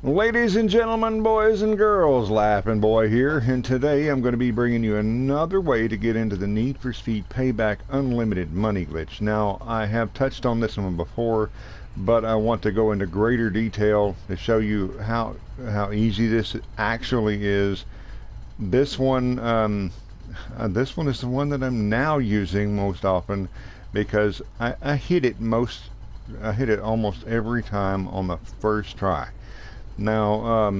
Ladies and gentlemen, boys and girls, LaffinBoy here, and today I'm going to be bringing you another way to get into the Need for Speed Payback Unlimited Money Glitch. Now, I have touched on this one before, but I want to go into greater detail to show you how easy this actually is. This one is the one that I'm now using most often because I hit it almost every time on the first try. Now,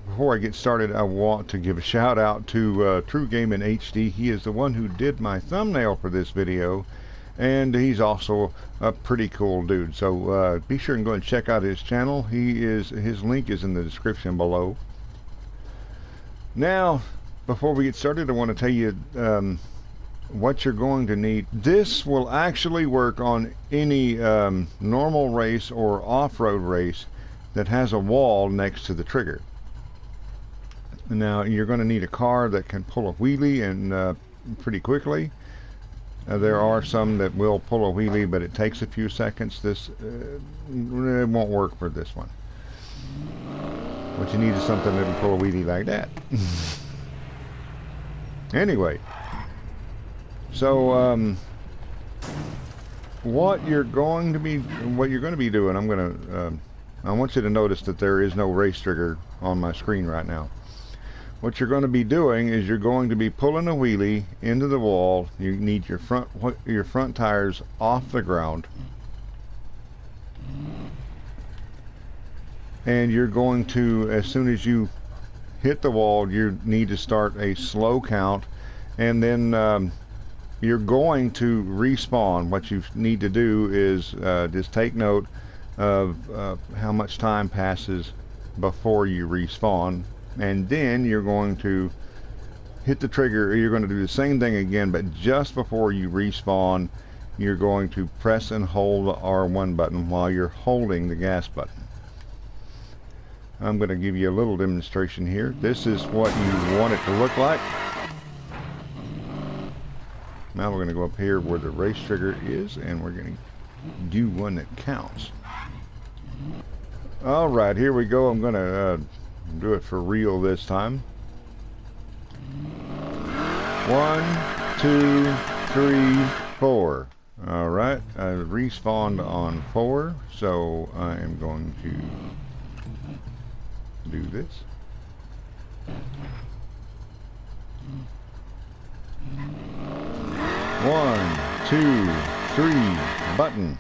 before I get started, I want to give a shout out to TrueGamingHD. He is the one who did my thumbnail for this video, and he's also a pretty cool dude. So be sure and go and check out his channel. His link is in the description below. Now, before we get started, I want to tell you what you're going to need. This will actually work on any normal race or off-road race that has a wall next to the trigger. Now, you're going to need a car that can pull a wheelie and pretty quickly. There are some that will pull a wheelie, but it takes a few seconds. This it won't work for this one. What you need is something that can pull a wheelie like that. Anyway, so what you're going to be doing, I want you to notice that there is no race trigger on my screen right now. What you're going to be doing is you're going to be pulling a wheelie into the wall. You need your front tires off the ground, and you're going to, as soon as you hit the wall, you need to start a slow count, and then you're going to respawn. What you need to do is just take note of how much time passes before you respawn, and then you're going to hit the trigger. You're going to do the same thing again, but just before you respawn, you're going to press and hold the R1 button while you're holding the gas button. I'm going to give you a little demonstration here. This is what you want it to look like. Now we're going to go up here where the race trigger is, and we're going to do one that counts. Alright, here we go. I'm going to do it for real this time. 1, 2, 3, 4. Alright, I respawned on 4, so I am going to do this. 1, 2, 3, button.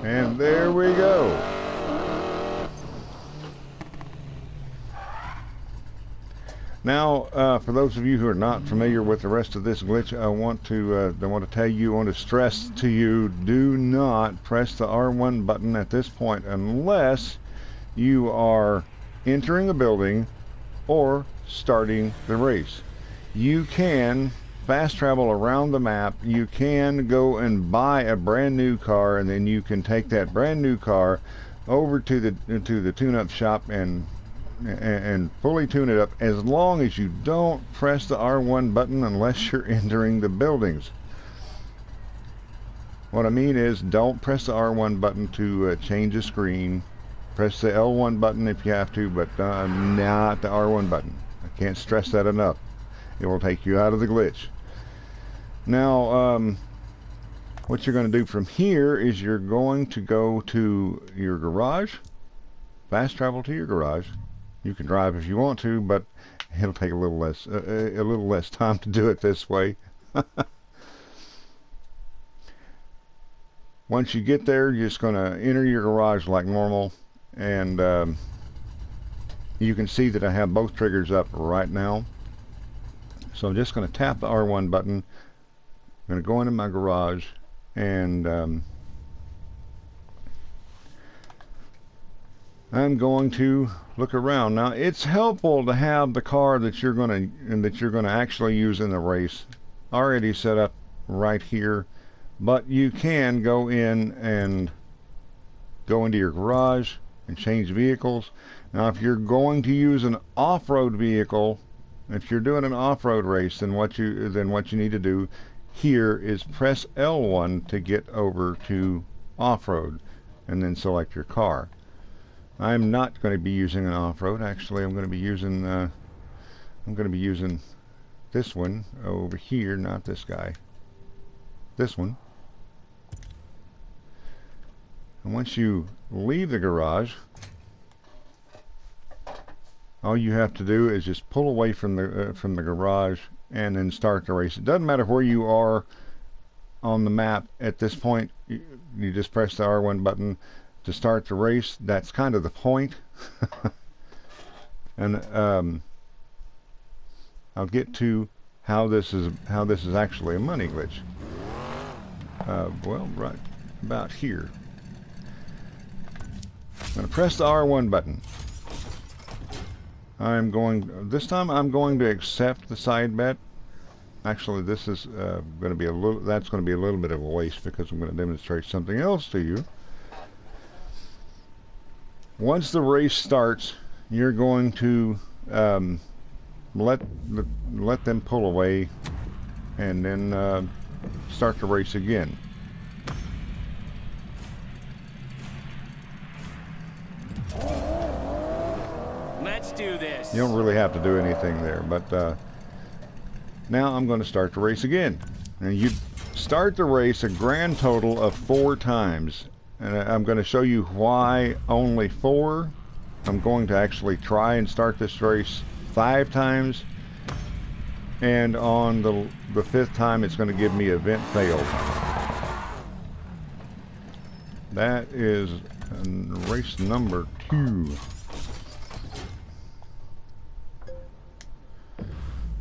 And there we go. Now, for those of you who are not familiar with the rest of this glitch, I want to stress to you: do not press the R1 button at this point unless you are entering a building or starting the race. You can fast travel around the map. You can go and buy a brand new car, and then you can take that brand new car over to the tune-up shop and fully tune it up, as long as you don't press the R1 button unless you're entering the buildings. What I mean is, don't press the R1 button to change the screen. Press the L1 button if you have to, but not the R1 button. I can't stress that enough. It will take you out of the glitch. Now, what you're going to do from here is you're going to go to your garage, fast travel to your garage. You can drive if you want to, but it'll take a little less time to do it this way. Once you get there, you're just going to enter your garage like normal, and you can see that I have both triggers up right now. So I'm just going to tap the R1 button. I'm going to go into my garage, and I'm going to look around. Now, it's helpful to have the car that you're going to actually use in the race already set up right here, but you can go in and go into your garage and change vehicles. Now, if you're going to use an off-road vehicle, if you're doing an off-road race, then what you need to do here is press L1 to get over to off-road, and then select your car. I'm not going to be using an off-road. Actually, I'm going to be using this one over here, not this guy. This one. And once you leave the garage, all you have to do is just pull away from the garage and then start the race. It doesn't matter where you are on the map at this point. You just press the R1 button to start the race. That's kind of the point. And I'll get to how this is actually a money glitch. Well, right about here. I'm going to press the R1 button. This time I'm going to accept the side bet. Actually, this is going to be that's going to be a little bit of a waste, because I'm going to demonstrate something else to you. Once the race starts, you're going to let them pull away, and then start the race again. Let's do this. You don't really have to do anything there, but now I'm going to start the race again. And you start the race a grand total of 4 times. And I'm going to show you why only 4. I'm going to actually try and start this race 5 times. And on the 5th time, it's going to give me event failed. That is race number 2.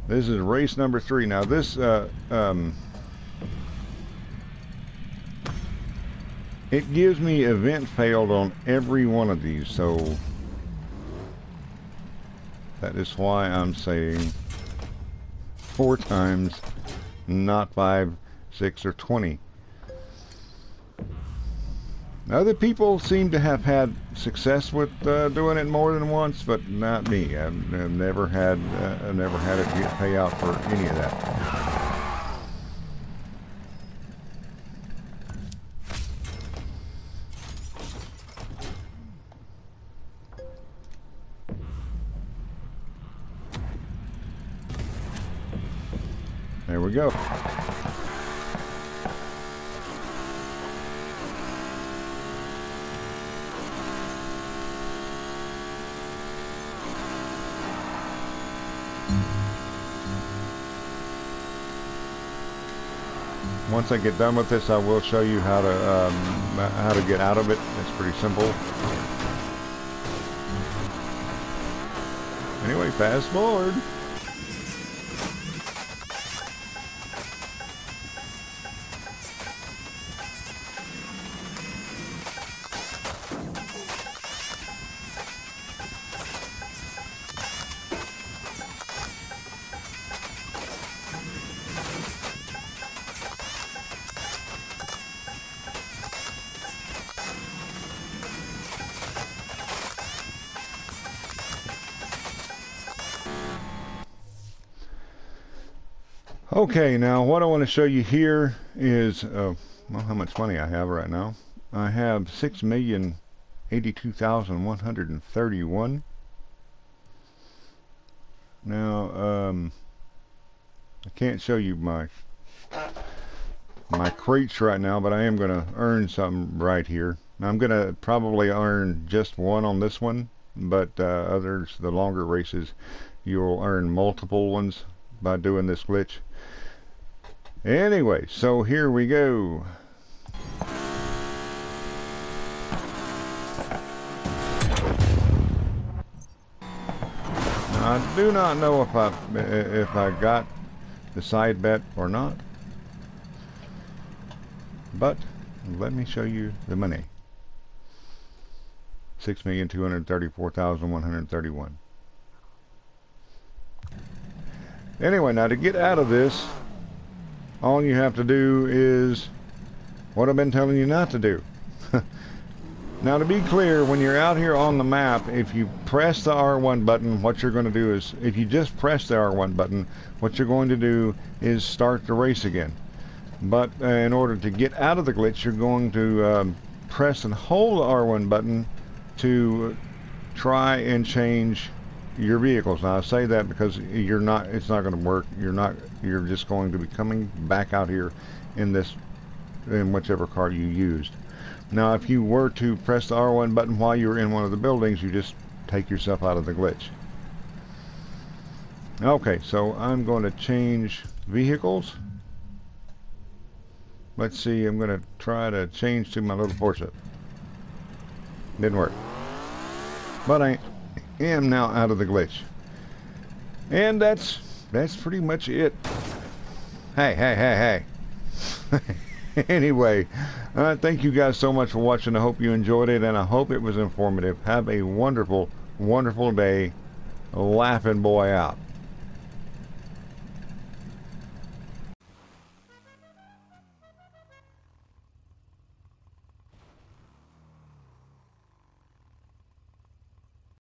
This is race number 3. Now this, it gives me event failed on every one of these, so that is why I'm saying 4 times, not 5, 6, or 20. Other people seem to have had success with doing it more than once, but not me. I've never had it pay out for any of that. There we go. Once I get done with this, I will show you how to get out of it. It's pretty simple. Anyway, fast forward. Okay, now what I want to show you here is well, how much money I have right now. I have 6,082,131. Now I can't show you my crates right now, but I am going to earn something right here. Now, I'm going to probably earn just 1 on this one, but the longer races, you'll earn multiple ones by doing this glitch. Anyway, so here we go. Now, I do not know if I got the side bet or not, but let me show you the money. 6,234,131. Anyway, now to get out of this, all you have to do is what I've been telling you not to do. Now, to be clear, when you're out here on the map, if you press the R1 button, what you're going to do is, if you just press the R1 button, what you're going to do is start the race again. But in order to get out of the glitch, you're going to press and hold the R1 button to try and change your vehicles. Now I say that because it's not going to work. You're just going to be coming back out here in whichever car you used. Now if you were to press the R1 button while you're in one of the buildings, you just take yourself out of the glitch. Okay, so I'm going to change vehicles. Let's see, I'm going to try to change to my little Porsche. Didn't work. But I am now out of the glitch. And that's pretty much it. Hey. Anyway, thank you guys so much for watching. I hope you enjoyed it, and I hope it was informative. Have a wonderful, wonderful day. LaffinBoy out.